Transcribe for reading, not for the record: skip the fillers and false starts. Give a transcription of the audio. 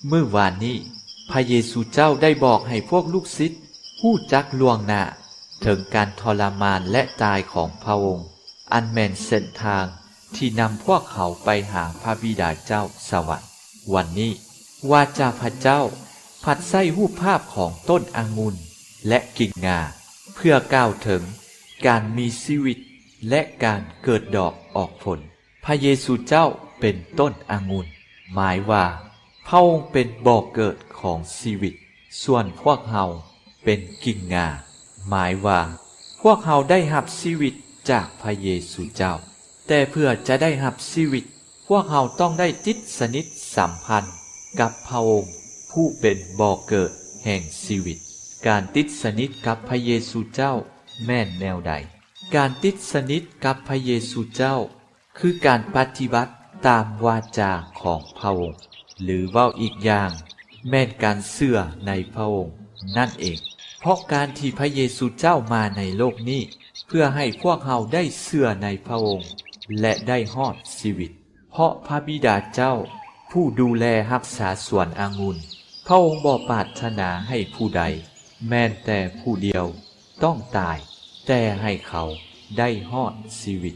เมื่อวานนี้พระเยซูเจ้าได้บอกให้พวกลูกศิษย์ฮู้จักล่วงหน้าถึงการทรมานและตายของพระองค์อันแม่นเส้นทางที่นำพวกเขาไปหาพระบิดาเจ้าสวรรค์วันนี้วาจาพระเจ้าผัดใส่รูปภาพของต้นองุ่นและกิ่งงาเพื่อกล่าวถึงการมีชีวิตและการเกิดดอกออกผลพระเยซูเจ้าเป็นต้นองุ่นหมายว่าพระองค์เป็นบ่อเกิดของชีวิตส่วนพวกเฮาเป็นกิ่งงาหมายว่าพวกเฮาได้รับชีวิตจากพระเยซูเจ้าแต่เพื่อจะได้รับชีวิตพวกเฮาต้องได้ติดสนิทสัมพันธ์กับพระองค์ผู้เป็นบ่อเกิดแห่งชีวิตการติดสนิทกับพระเยซูเจ้าแม่นแนวใดการติดสนิทกับพระเยซูเจ้าคือการปฏิบัติตามวาจาของพระองค์หรือเว้าอีกอย่างแม่นการเชื่อในพระองค์นั่นเองเพราะการที่พระเยซูเจ้ามาในโลกนี้เพื่อให้พวกเราได้เชื่อในพระองค์และได้ฮอดชีวิตเพราะพระบิดาเจ้าผู้ดูแลรักษาสวนองุ่นพระองค์บ่ปรารถนาให้ผู้ใดแม้แต่ผู้เดียวต้องตายแต่ให้เขาได้ฮอดชีวิต